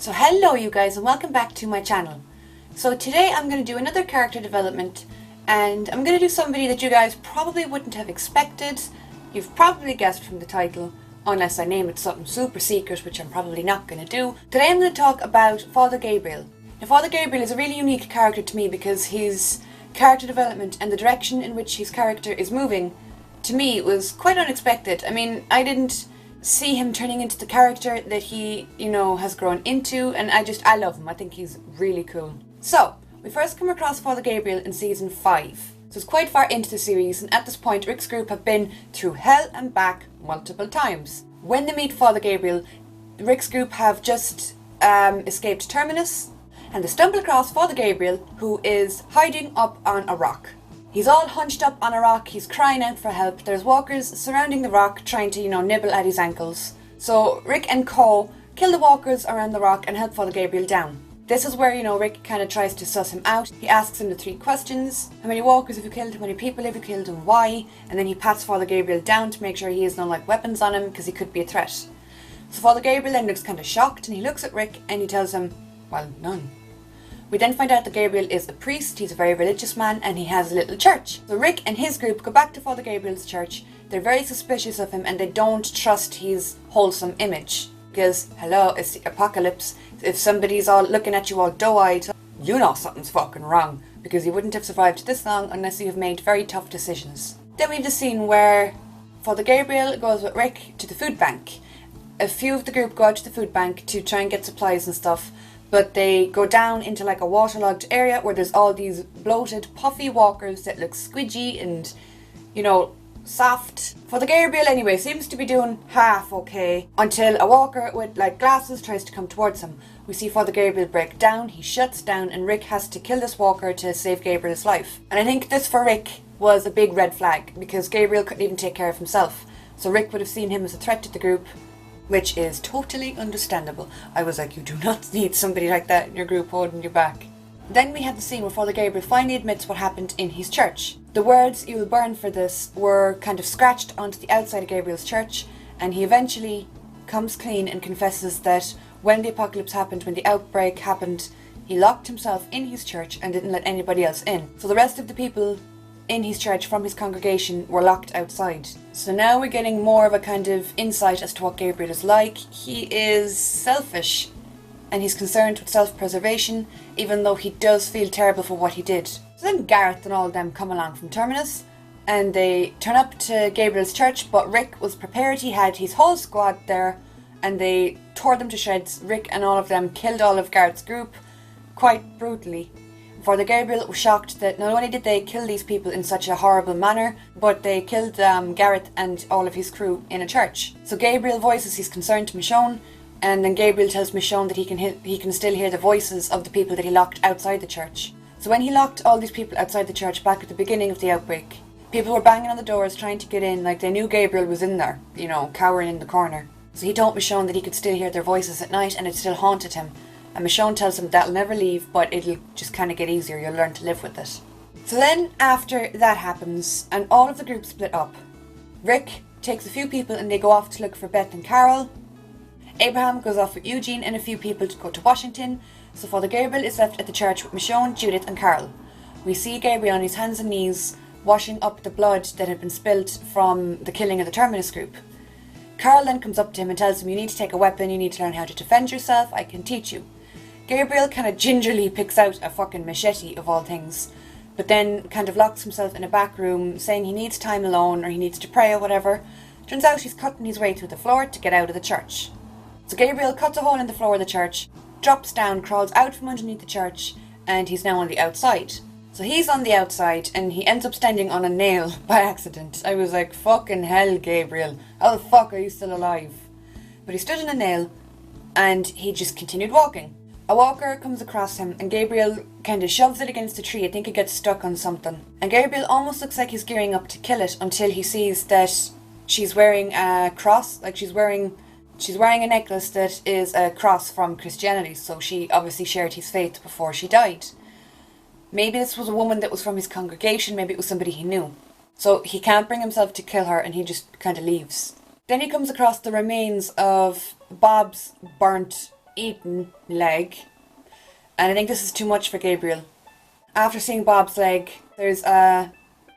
So hello you guys and welcome back to my channel. So today I'm going to do another character development and I'm going to do somebody that you guys probably wouldn't have expected. You've probably guessed from the title, unless I name it something super secret, which I'm probably not going to do. Today I'm going to talk about Father Gabriel. Now Father Gabriel is a really unique character to me because his character development and the direction in which his character is moving, to me, was quite unexpected. I mean, I didn't see him turning into the character that he, has grown into, and I love him. I think he's really cool. So, we first come across Father Gabriel in season 5. So it's quite far into the series, and at this point Rick's group have been through hell and back multiple times. When they meet Father Gabriel, Rick's group have just escaped Terminus, and they stumble across Father Gabriel, who is hiding up on a rock. He's all hunched up on a rock, he's crying out for help. There's walkers surrounding the rock trying to, nibble at his ankles. So Rick and Co kill the walkers around the rock and help Father Gabriel down. This is where, Rick kind of tries to suss him out. He asks him the 3 questions. How many walkers have you killed? How many people have you killed and why? And then he pats Father Gabriel down to make sure he has no weapons on him because he could be a threat. So Father Gabriel then looks kind of shocked and he looks at Rick and he tells him, well, none. We then find out that Gabriel is a priest, he's a very religious man, and he has a little church. So Rick and his group go back to Father Gabriel's church. They're very suspicious of him and they don't trust his wholesome image. Because, hello, it's the apocalypse. If somebody's all looking at you all doe-eyed, you know something's fucking wrong. Because you wouldn't have survived this long unless you have made very tough decisions. Then we have the scene where Father Gabriel goes with Rick to the food bank. A few of the group go out to the food bank to try and get supplies and stuff. But they go down into a waterlogged area where there's all these bloated, puffy walkers that look squidgy and, soft. Father Gabriel, anyway, seems to be doing half okay until a walker with, glasses tries to come towards him. We see Father Gabriel break down, he shuts down, and Rick has to kill this walker to save Gabriel's life. And I think this, for Rick, was a big red flag, because Gabriel couldn't even take care of himself. So Rick would have seen him as a threat to the group, which is totally understandable. I was like, you do not need somebody like that in your group holding you back. Then we had the scene where Father Gabriel finally admits what happened in his church. The words, "you will burn for this," were kind of scratched onto the outside of Gabriel's church, and he eventually comes clean and confesses that when the apocalypse happened, when the outbreak happened, he locked himself in his church and didn't let anybody else in. So the rest of the people in his church from his congregation were locked outside. So now we're getting more of a kind of insight as to what Gabriel is like. He is selfish and he's concerned with self-preservation, even though he does feel terrible for what he did. So then Gareth and all of them come along from Terminus and they turn up to Gabriel's church, but Rick was prepared. He had his whole squad there and they tore them to shreds. Rick and all of them killed all of Gareth's group quite brutally. Father Gabriel was shocked that not only did they kill these people in such a horrible manner, but they killed Gareth and all of his crew in a church. So Gabriel voices his concern to Michonne, and then Gabriel tells Michonne that he can still hear the voices of the people that he locked outside the church. So when he locked all these people outside the church back at the beginning of the outbreak, people were banging on the doors trying to get in, like they knew Gabriel was in there, cowering in the corner. So he told Michonne that he could still hear their voices at night and it still haunted him. And Michonne tells him that'll never leave, but it'll just kind of get easier, you'll learn to live with it. So then, after that happens, and all of the group split up, Rick takes a few people and they go off to look for Beth and Carol. Abraham goes off with Eugene and a few people to go to Washington, so Father Gabriel is left at the church with Michonne, Judith and Carol. We see Gabriel on his hands and knees, washing up the blood that had been spilt from the killing of the Terminus group. Carol then comes up to him and tells him, you need to take a weapon, you need to learn how to defend yourself, I can teach you. Gabriel kind of gingerly picks out a fucking machete of all things, but then kind of locks himself in a back room saying he needs time alone or he needs to pray or whatever. Turns out he's cutting his way through the floor to get out of the church. So Gabriel cuts a hole in the floor of the church, drops down, crawls out from underneath the church, and he's now on the outside. So he's on the outside and he ends up standing on a nail by accident. I was like, fucking hell, Gabriel, how the fuck are you still alive? But he stood on a nail and he just continued walking. A walker comes across him and Gabriel kind of shoves it against a tree. I think it gets stuck on something. And Gabriel almost looks like he's gearing up to kill it until he sees that she's wearing a cross. She's wearing a necklace that is a cross from Christianity. So she obviously shared his faith before she died. Maybe this was a woman that was from his congregation. Maybe it was somebody he knew. So he can't bring himself to kill her and he just kind of leaves. Then he comes across the remains of Bob's burnt half-eaten leg, and I think this is too much for Gabriel. After seeing Bob's leg, there's a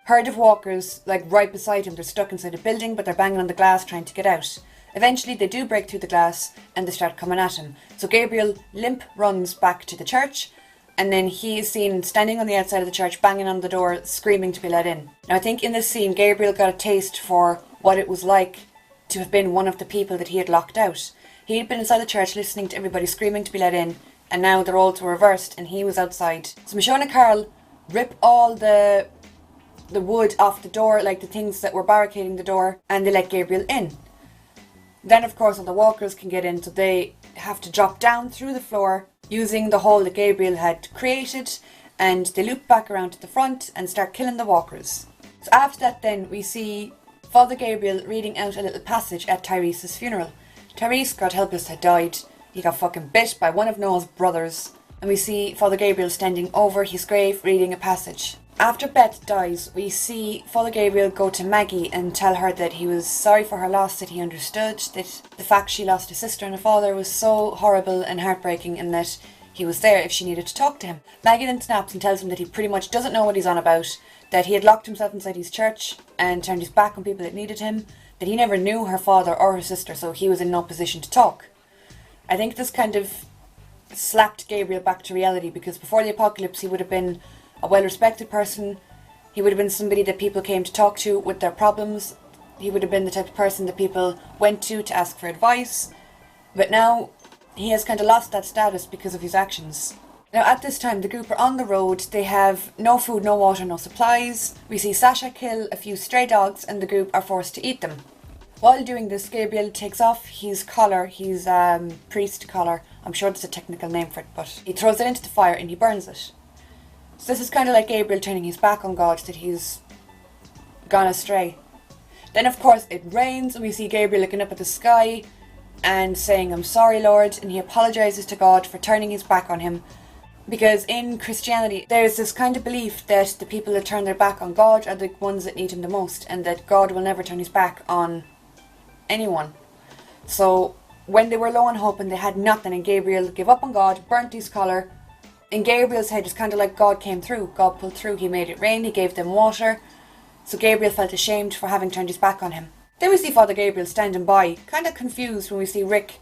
herd of walkers like right beside him. They're stuck inside a building, but they're banging on the glass trying to get out. Eventually they do break through the glass and they start coming at him. So Gabriel limp runs back to the church, and then he is seen standing on the outside of the church, banging on the door, screaming to be let in. Now I think in this scene Gabriel got a taste for what it was like to have been one of the people that he had locked out. He had been inside the church listening to everybody screaming to be let in, and now the roles were reversed and he was outside. So Michonne and Carl rip all the wood off the door, like the things that were barricading the door, and they let Gabriel in. Then of course all the walkers can get in, so they have to drop down through the floor using the hole that Gabriel had created, and they loop back around to the front and start killing the walkers. So after that then we see Father Gabriel reading out a little passage at Tyrese's funeral. Tyrese, God help us, had died. He got fucking bit by one of Noah's brothers, and we see Father Gabriel standing over his grave reading a passage. After Beth dies, we see Father Gabriel go to Maggie and tell her that he was sorry for her loss, that he understood that the fact she lost a sister and a father was so horrible and heartbreaking, and that he was there if she needed to talk to him. Maggie then snaps and tells him that he pretty much doesn't know what he's on about, that he had locked himself inside his church and turned his back on people that needed him, that he never knew her father or her sister, so he was in no position to talk. I think this kind of slapped Gabriel back to reality, because before the apocalypse he would have been a well-respected person. He would have been somebody that people came to talk to with their problems. He would have been the type of person that people went to ask for advice. But now he has kind of lost that status because of his actions. Now at this time the group are on the road. They have no food, no water, no supplies. We see Sasha kill a few stray dogs and the group are forced to eat them. While doing this, Gabriel takes off his collar, his priest collar. I'm sure there's a technical name for it, but he throws it into the fire and he burns it. So this is kind of like Gabriel turning his back on God, that he's gone astray. Then of course it rains and we see Gabriel looking up at the sky and saying, "I'm sorry, Lord," and he apologises to God for turning his back on him. Because in Christianity there's this kind of belief that the people that turn their back on God are the ones that need him the most, and that God will never turn his back on anyone. So when they were low on hope and they had nothing, and Gabriel gave up on God, burnt his collar, in Gabriel's head it's kind of like God came through, God pulled through, he made it rain, he gave them water. So Gabriel felt ashamed for having turned his back on him. Then we see Father Gabriel standing by, kind of confused when we see Rick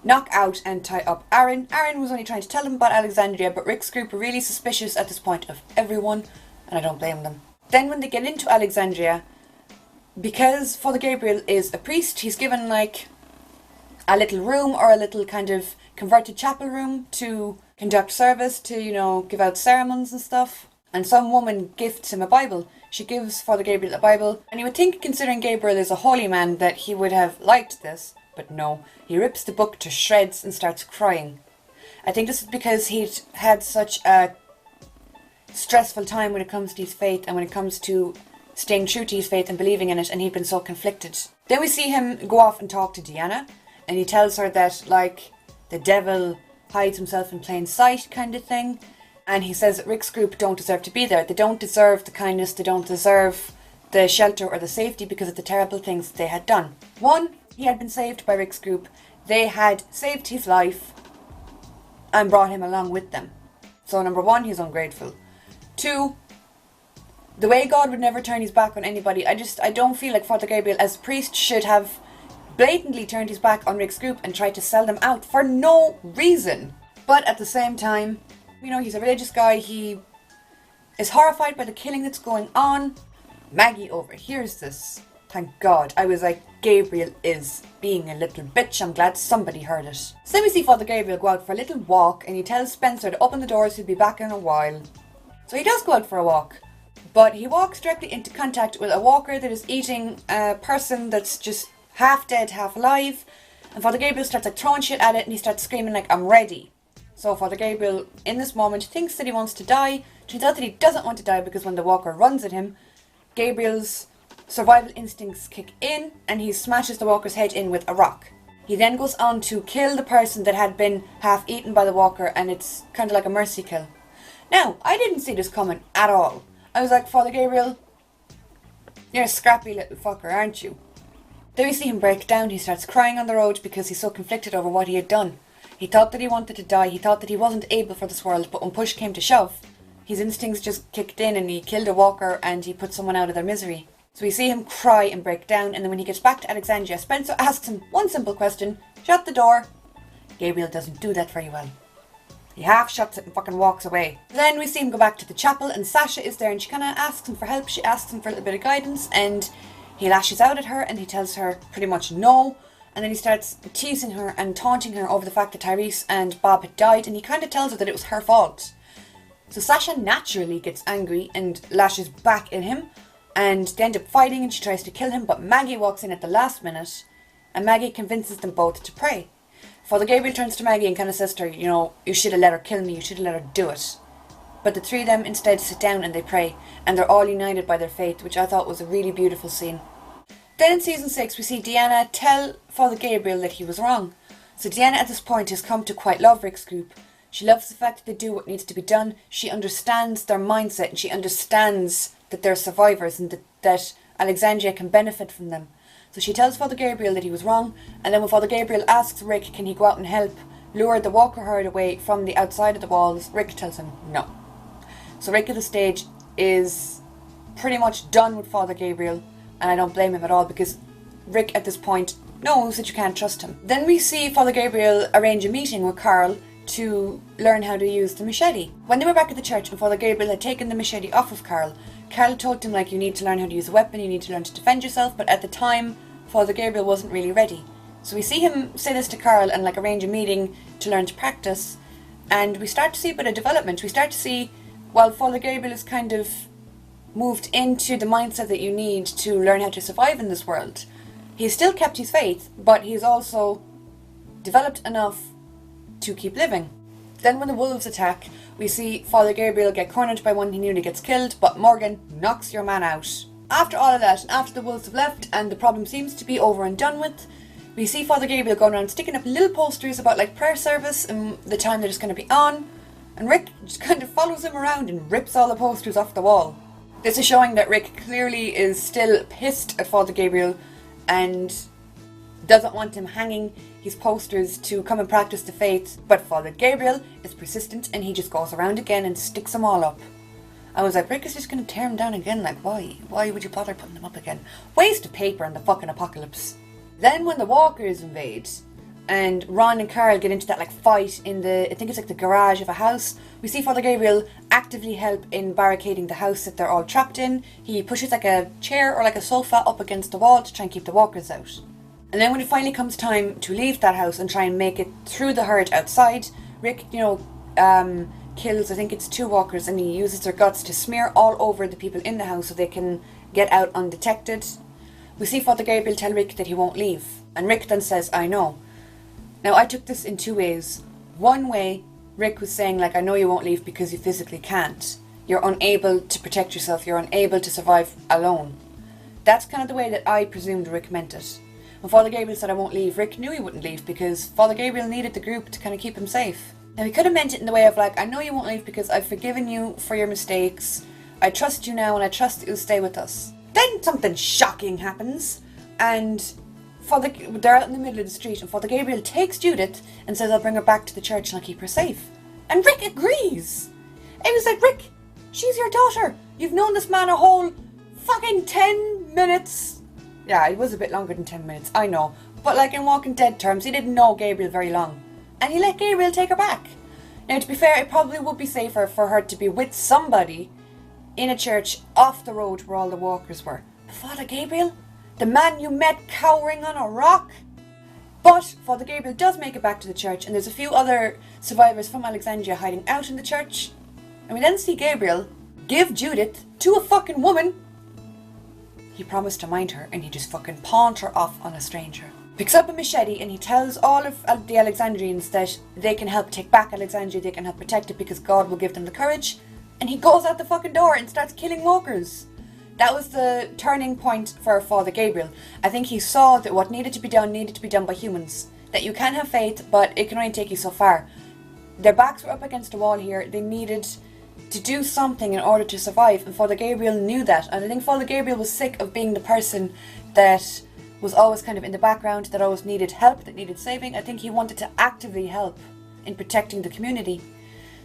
knock out and tie up Aaron. Aaron was only trying to tell him about Alexandria, but Rick's group are really suspicious at this point of everyone, and I don't blame them. Then when they get into Alexandria, because Father Gabriel is a priest, he's given like a little room, or a little kind of converted chapel room to conduct service, to, you know, give out sermons and stuff. And some woman gifts him a Bible. She gives Father Gabriel a Bible, and you would think, considering Gabriel is a holy man, that he would have liked this, but no, he rips the book to shreds and starts crying. I think this is because he'd had such a stressful time when it comes to his faith, and when it comes to staying true to his faith and believing in it, and he'd been so conflicted. Then we see him go off and talk to Deanna, and he tells her that, like, the devil hides himself in plain sight kind of thing, and he says that Rick's group don't deserve to be there. They don't deserve the kindness, they don't deserve the shelter or the safety because of the terrible things that they had done. One, he had been saved by Rick's group. They had saved his life and brought him along with them. So number one, he's ungrateful. Two, the way God would never turn his back on anybody, I don't feel like Father Gabriel as a priest should have blatantly turned his back on Rick's group and tried to sell them out for no reason. But at the same time, you know, he's a religious guy, he is horrified by the killing that's going on. Maggie overhears this. Thank God. I was like, Gabriel is being a little bitch. I'm glad somebody heard it. So then we see Father Gabriel go out for a little walk, and he tells Spencer to open the doors, he'll be back in a while. So he does go out for a walk, but he walks directly into contact with a walker that is eating a person that's just half dead, half alive. And Father Gabriel starts like throwing shit at it, and he starts screaming like, "I'm ready." So Father Gabriel in this moment thinks that he wants to die. Turns out that he doesn't want to die, because when the walker runs at him, Gabriel's survival instincts kick in and he smashes the walker's head in with a rock. He then goes on to kill the person that had been half eaten by the walker, and it's kind of like a mercy kill. Now, I didn't see this coming at all. I was like, Father Gabriel, you're a scrappy little fucker, aren't you? Then we see him break down. He starts crying on the road because he's so conflicted over what he had done. He thought that he wanted to die, he thought that he wasn't able for this world, but when push came to shove, his instincts just kicked in and he killed a walker and he put someone out of their misery. So we see him cry and break down, and then when he gets back to Alexandria, Spencer asks him one simple question: shut the door. Gabriel doesn't do that very well. He half shuts it and fucking walks away. Then we see him go back to the chapel and Sasha is there and she kind of asks him for help. She asks him for a little bit of guidance and he lashes out at her and he tells her pretty much no. And then he starts teasing her and taunting her over the fact that Tyrese and Bob had died, and he kind of tells her that it was her fault. So Sasha naturally gets angry and lashes back at him, and they end up fighting and she tries to kill him, but Maggie walks in at the last minute and Maggie convinces them both to pray. Father Gabriel turns to Maggie and kind of says to her, you know, you should have let her kill me, you should have let her do it. But the three of them instead sit down and they pray, and they're all united by their faith, which I thought was a really beautiful scene. Then in season 6 we see Deanna tell Father Gabriel that he was wrong. So Deanna at this point has come to quite love Rick's group. She loves the fact that they do what needs to be done. She understands their mindset and she understands that they're survivors and that Alexandria can benefit from them. So she tells Father Gabriel that he was wrong, and then when Father Gabriel asks Rick can he go out and help lure the walker herd away from the outside of the walls, Rick tells him no. So Rick at this stage is pretty much done with Father Gabriel. And I don't blame him at all, because Rick at this point knows that you can't trust him. Then we see Father Gabriel arrange a meeting with Carl to learn how to use the machete. When they were back at the church and Father Gabriel had taken the machete off of Carl told him, like, you need to learn how to use a weapon, you need to learn to defend yourself, but at the time Father Gabriel wasn't really ready. So we see him say this to Carl and like arrange a meeting to learn to practice, and we start to see a bit of development. We start to see, while Father Gabriel is kind of moved into the mindset that you need to learn how to survive in this world, he's still kept his faith, but he's also developed enough to keep living. Then when the wolves attack, we see Father Gabriel get cornered by one he nearly gets killed, but Morgan knocks your man out. After all of that, and after the wolves have left and the problem seems to be over and done with, we see Father Gabriel going around sticking up little posters about like prayer service and the time that it's going to be on, and Rick just kind of follows him around and rips all the posters off the wall. This is showing that Rick clearly is still pissed at Father Gabriel and doesn't want him hanging his posters to come and practice the faith, but Father Gabriel is persistent and he just goes around again and sticks them all up. I was like, Rick is just going to tear them down again, like why? Why would you bother putting them up again? Waste of paper in the fucking apocalypse. Then when the walkers invade and Ron and Carl get into that like fight in the, I think it's like the garage of a house, we see Father Gabriel actively help in barricading the house that they're all trapped in. He pushes like a chair or like a sofa up against the wall to try and keep the walkers out. And then when it finally comes time to leave that house and try and make it through the herd outside, Rick, kills, I think it's 2 walkers, and he uses their guts to smear all over the people in the house so they can get out undetected. We see Father Gabriel tell Rick that he won't leave, and Rick then says, I know. Now I took this in 2 ways. One way, Rick was saying like, I know you won't leave because you physically can't. You're unable to protect yourself, you're unable to survive alone. That's kind of the way that I presumed Rick meant it. When Father Gabriel said I won't leave, Rick knew he wouldn't leave because Father Gabriel needed the group to kind of keep him safe. Now he could have meant it in the way of like, I know you won't leave because I've forgiven you for your mistakes. I trust you now and I trust that you'll stay with us. Then something shocking happens and they're out in the middle of the street and Father Gabriel takes Judith and says I'll bring her back to the church and I'll keep her safe. And Rick agrees. It was like, Rick, she's your daughter. You've known this man a whole fucking 10 minutes. Yeah, it was a bit longer than 10 minutes, I know. But like in Walking Dead terms, he didn't know Gabriel very long. And he let Gabriel take her back. Now to be fair, it probably would be safer for her to be with somebody in a church off the road where all the walkers were. But Father Gabriel? The man you met cowering on a rock? But Father Gabriel does make it back to the church and there's a few other survivors from Alexandria hiding out in the church. And we then see Gabriel give Judith to a fucking woman. He promised to mind her and he just fucking pawned her off on a stranger. Picks up a machete and he tells all of the Alexandrians that they can help take back Alexandria, they can help protect it because God will give them the courage. And he goes out the fucking door and starts killing walkers. That was the turning point for Father Gabriel. I think he saw that what needed to be done by humans. That you can have faith, but it can only take you so far. Their backs were up against a wall here. They needed to do something in order to survive. And Father Gabriel knew that. And I think Father Gabriel was sick of being the person that was always kind of in the background, that always needed help, that needed saving. I think he wanted to actively help in protecting the community.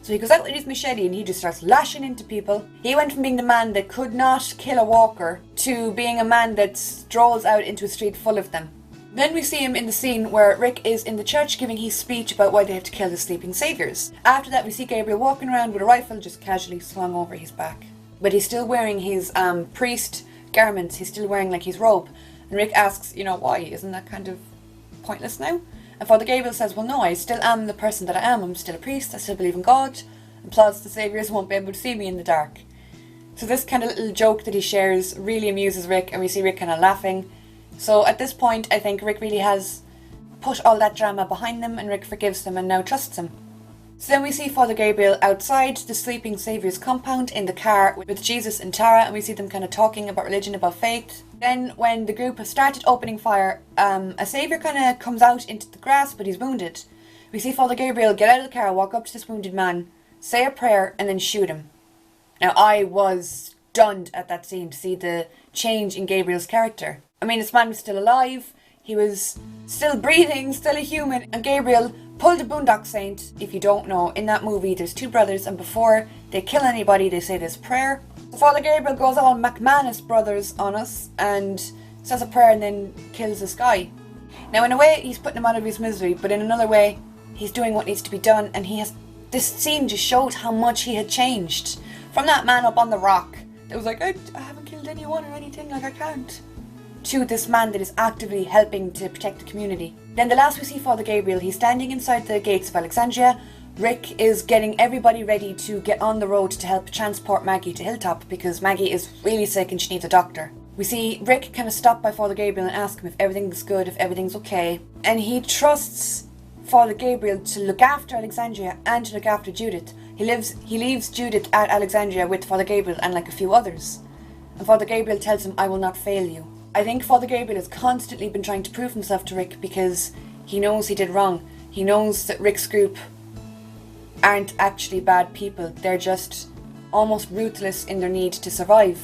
So he goes out with his machete and he just starts lashing into people. He went from being the man that could not kill a walker to being a man that strolls out into a street full of them. Then we see him in the scene where Rick is in the church giving his speech about why they have to kill the sleeping saviors. After that we see Gabriel walking around with a rifle just casually slung over his back. But he's still wearing his priest garments, he's still wearing like his robe. And Rick asks, why? Isn't that kind of pointless now? And Father Gabriel says, well no, I still am the person that I am. I'm still a priest, I still believe in God. And plots the saviors won't be able to see me in the dark. So this kind of little joke that he shares really amuses Rick, and we see Rick kind of laughing. So at this point, I think Rick really has put all that drama behind them, and Rick forgives them and now trusts him. So then we see Father Gabriel outside the Sleeping Saviour's compound in the car with Jesus and Tara, and we see them kind of talking about religion, about faith. Then when the group has started opening fire, a saviour kind of comes out into the grass, but he's wounded. We see Father Gabriel get out of the car, walk up to this wounded man, say a prayer, and then shoot him. Now I was stunned at that scene to see the change in Gabriel's character. I mean, this man was still alive, he was still breathing, still a human, and Gabriel pulled a Boondock Saint. If you don't know, in that movie there's two brothers, and before they kill anybody they say this prayer. So Father Gabriel goes all McManus Brothers on us and says a prayer and then kills this guy. Now in a way he's putting him out of his misery, but in another way he's doing what needs to be done, and this scene just showed how much he had changed. From that man up on the rock that was like, I haven't killed anyone or anything, like I can't, to this man that is actively helping to protect the community. Then the last we see Father Gabriel, he's standing inside the gates of Alexandria. Rick is getting everybody ready to get on the road to help transport Maggie to Hilltop because Maggie is really sick and she needs a doctor. We see Rick kind of stop by Father Gabriel and ask him if everything's good, if everything's okay. And he trusts Father Gabriel to look after Alexandria and to look after Judith. He leaves Judith at Alexandria with Father Gabriel and like a few others. And Father Gabriel tells him, I will not fail you. I think Father Gabriel has constantly been trying to prove himself to Rick because he knows he did wrong. He knows that Rick's group aren't actually bad people. They're just almost ruthless in their need to survive.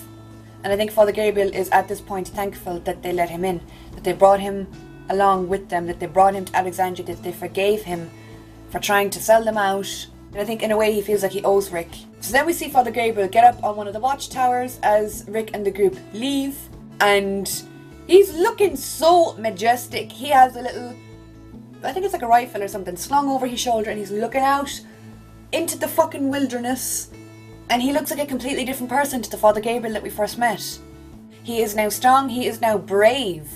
And I think Father Gabriel is at this point thankful that they let him in, that they brought him along with them, that they brought him to Alexandria, that they forgave him for trying to sell them out. And I think in a way he feels like he owes Rick. So then we see Father Gabriel get up on one of the watchtowers as Rick and the group leave. And he's looking so majestic. He has a little, I think it's like a rifle or something, slung over his shoulder, and he's looking out into the fucking wilderness. And he looks like a completely different person to the Father Gabriel that we first met. He is now strong, he is now brave,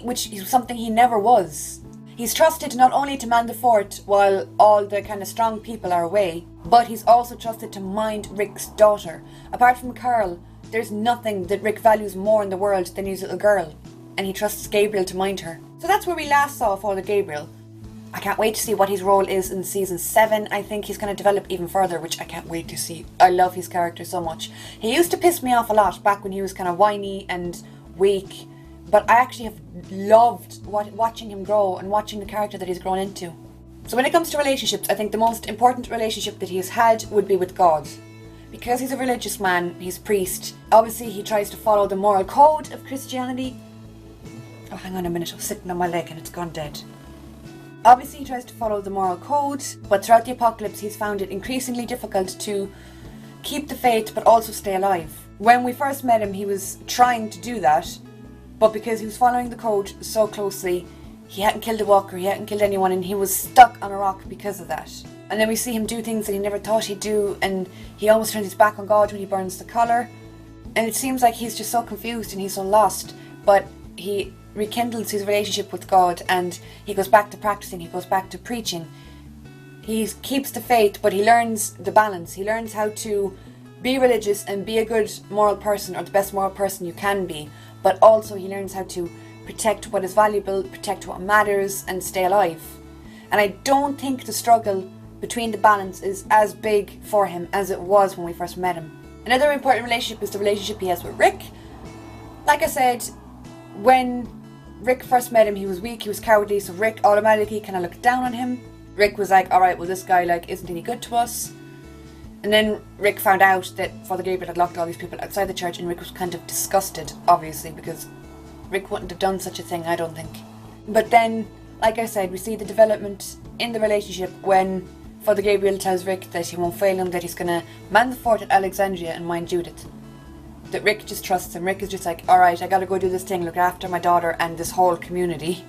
which is something he never was. He's trusted not only to man the fort while all the kind of strong people are away, but he's also trusted to mind Rick's daughter. Apart from Carl, there's nothing that Rick values more in the world than his little girl, and he trusts Gabriel to mind her. So that's where we last saw Father Gabriel. I can't wait to see what his role is in season 7. I think he's going to develop even further, which I can't wait to see. I love his character so much. He used to piss me off a lot back when he was kind of whiny and weak, but I actually have loved watching him grow and watching the character that he's grown into. So when it comes to relationships, I think the most important relationship that he's had would be with God. Because he's a religious man, he's a priest, obviously he tries to follow the moral code of Christianity. Oh, hang on a minute, I was sitting on my leg and it's gone dead. Obviously he tries to follow the moral code, but throughout the apocalypse he's found it increasingly difficult to keep the faith but also stay alive. When we first met him he was trying to do that, but because he was following the code so closely, he hadn't killed a walker, he hadn't killed anyone, and he was stuck on a rock because of that. And then we see him do things that he never thought he'd do, and he almost turns his back on God when he burns the collar. And it seems like he's just so confused and he's so lost, but he rekindles his relationship with God and he goes back to practicing, he goes back to preaching. He keeps the faith, but he learns the balance. He learns how to be religious and be a good moral person, or the best moral person you can be, but also he learns how to protect what is valuable, protect what matters, and stay alive. And I don't think the struggle between the balance is as big for him as it was when we first met him. Another important relationship is the relationship he has with Rick. Like I said, when Rick first met him, he was weak, he was cowardly, so Rick automatically kind of looked down on him. Rick was like, alright, well this guy isn't any good to us. And then Rick found out that Father Gabriel had locked all these people outside the church, and Rick was kind of disgusted, obviously, because Rick wouldn't have done such a thing, I don't think. But then, like I said, we see the development in the relationship when Father Gabriel tells Rick that he won't fail him, that he's going to man the fort at Alexandria and mind Judith. That Rick just trusts him. Rick is just like, alright, I gotta go do this thing, look after my daughter and this whole community.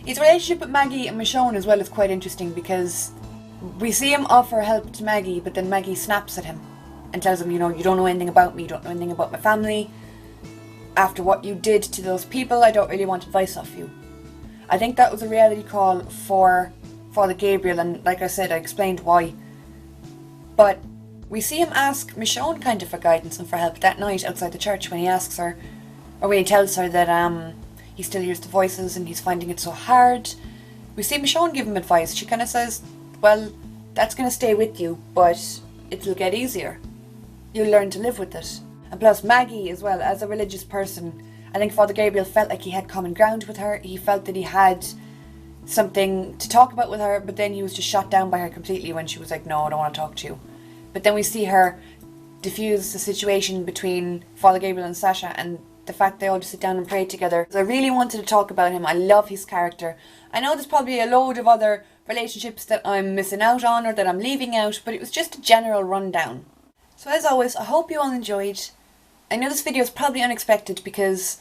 His relationship with Maggie and Michonne as well is quite interesting, because we see him offer help to Maggie, but then Maggie snaps at him and tells him, you know, you don't know anything about me, you don't know anything about my family. After what you did to those people, I don't really want advice off you. I think that was a reality call for Father Gabriel, and like I said, I explained why. But we see him ask Michonne kind of for guidance and for help that night outside the church, when he asks her, or when he tells her that he still hears the voices and he's finding it so hard. We see Michonne give him advice. She kind of says, well, that's going to stay with you, but it'll get easier. You'll learn to live with it. And plus Maggie as well, as a religious person, I think Father Gabriel felt like he had common ground with her. He felt that he had something to talk about with her, but then he was just shot down by her completely when she was like, no, I don't want to talk to you. But then we see her diffuse the situation between Father Gabriel and Sasha, and the fact they all just sit down and pray together. So I really wanted to talk about him. I love his character. I know there's probably a load of other relationships that I'm missing out on or that I'm leaving out, but it was just a general rundown. So as always, I hope you all enjoyed. I know this video is probably unexpected because,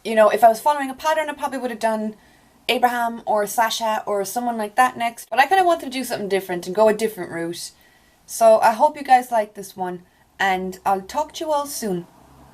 you know, if I was following a pattern, I probably would have done Abraham or Sasha or someone like that next. But I kind of wanted to do something different and go a different route. So I hope you guys like this one, and I'll talk to you all soon.